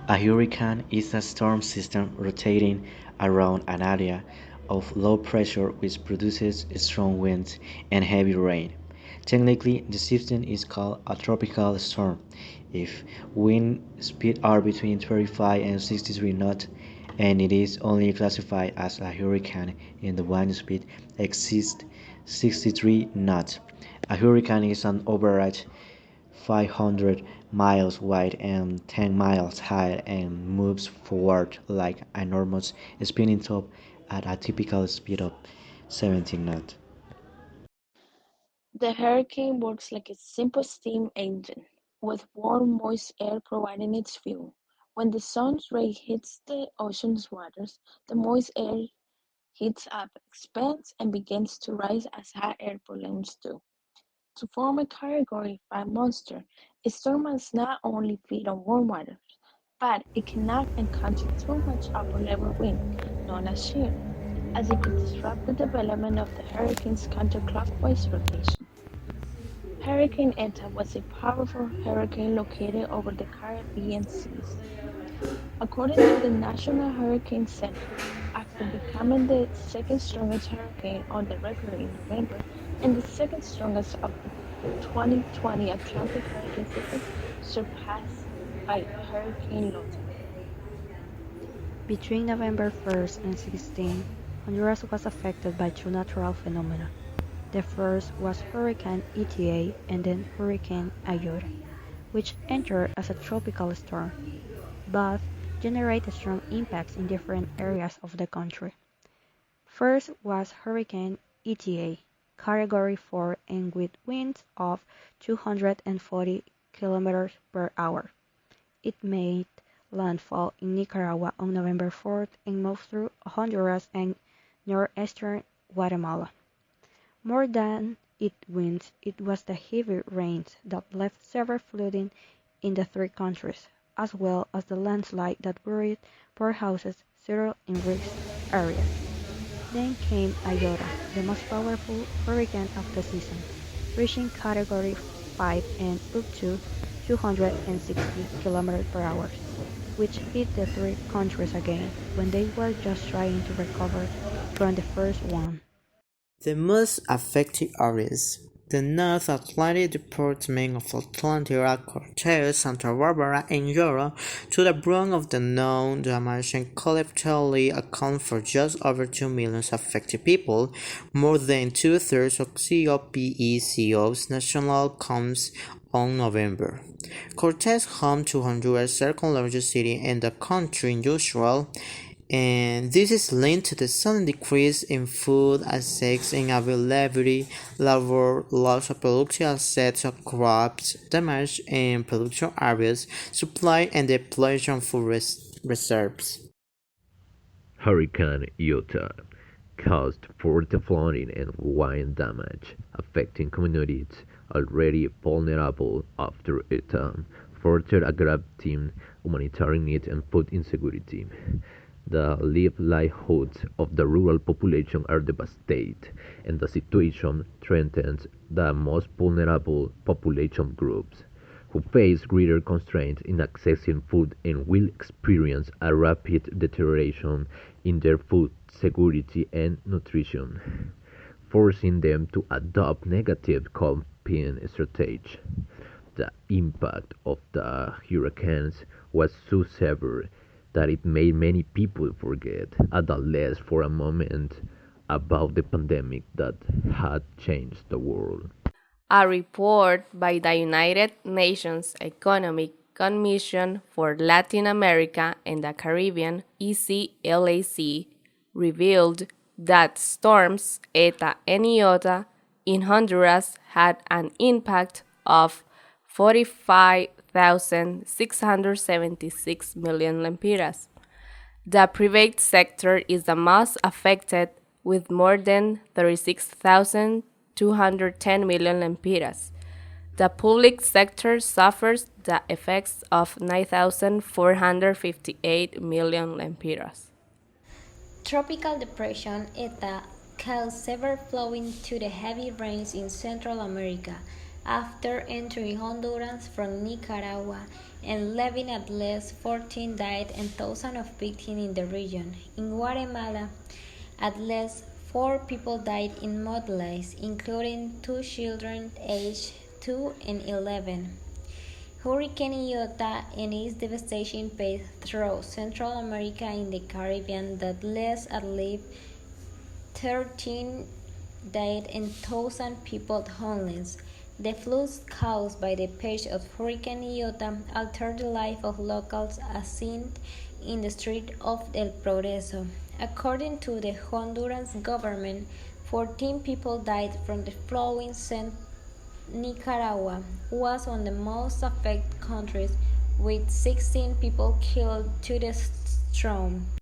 A hurricane is a storm system rotating around an area of low pressure which produces strong winds and heavy rain. Technically, the system is called a tropical storm if wind speeds are between 35 and 63 knots, and it is only classified as a hurricane if the wind speed exceeds 63 knots. A hurricane is an average 500 miles wide and 10 miles high and moves forward like an enormous spinning top at a typical speed of 17 knots. The hurricane works like a simple steam engine, with warm, moist air providing its fuel. When the sun's ray hits the ocean's waters, the moist air heats up, expands, and begins to rise as hot air balloons do. To form a Category 5 monster, a storm must not only feed on warm waters, but it cannot encounter too much upper-level wind, known as shear, as it could disrupt the development of the hurricane's counterclockwise rotation. Hurricane Eta was a powerful hurricane located over the Caribbean seas. According to the National Hurricane Center, after becoming the second strongest hurricane on the record in November and the second strongest of the 2020 Atlantic hurricane season, surpassed by Hurricane Lota. Between November 1st and 16th, Honduras was affected by two natural phenomena. The first was Hurricane Eta and then Hurricane Iota, which entered as a tropical storm. Both generated strong impacts in different areas of the country. First was Hurricane Eta, Category 4 and with winds of 240 kilometers per hour. It made landfall in Nicaragua on November 4th and moved through Honduras and northeastern Guatemala. More than its winds, it was the heavy rains that left severe flooding in the three countries, as well as the landslide that buried poor houses settled in risk areas. Then came Iota, the most powerful hurricane of the season, reaching Category 5 and up to 260 km per hour, which hit the three countries again when they were just trying to recover from the first one. The most affected areas: the North Atlantic Department of Atlantic, Cortez, Santa Barbara, and Yoro, to the brunt of the known damage and collectively account for just over 2 million affected people, more than two-thirds of COPECO's national counts on November. Cortez, home to Honduras' second-largest city and the country in usual, and this is linked to the sudden decrease in food access and availability, labor loss of productive assets of crops, damage in production areas, supply and depletion of food reserves. Hurricane Iota caused further flooding and wind damage, affecting communities already vulnerable after Eta, further aggravating humanitarian needs and food insecurity. The livelihoods of the rural population are devastated, and the situation threatens the most vulnerable population groups, who face greater constraints in accessing food and will experience a rapid deterioration in their food security and nutrition, forcing them to adopt negative coping strategies. The impact of the hurricanes was so severe that it made many people forget, at least for a moment, about the pandemic that had changed the world. A report by the United Nations Economic Commission for Latin America and the Caribbean (ECLAC) revealed that storms Eta and Iota in Honduras had an impact of 45,676 million lempiras. The private sector is the most affected with more than 36,210 million lempiras. The public sector suffers the effects of 9,458 million lempiras. Tropical depression Eta caused severe flooding to the heavy rains in Central America, after entering Honduras from Nicaragua and leaving at least 14 died and thousands of victims in the region. In Guatemala, at least 4 people died in mudfloods, including 2 children aged 2 and 11. Hurricane Iota and its devastation path through Central America and the Caribbean that left at least 13 died and thousands people homeless. The floods caused by the path of Hurricane Iota altered the life of locals as seen in the street of El Progreso. According to the Honduran government, 14 people died from the flooding. Nicaragua was one of the most affected countries, with 16 people killed to the storm.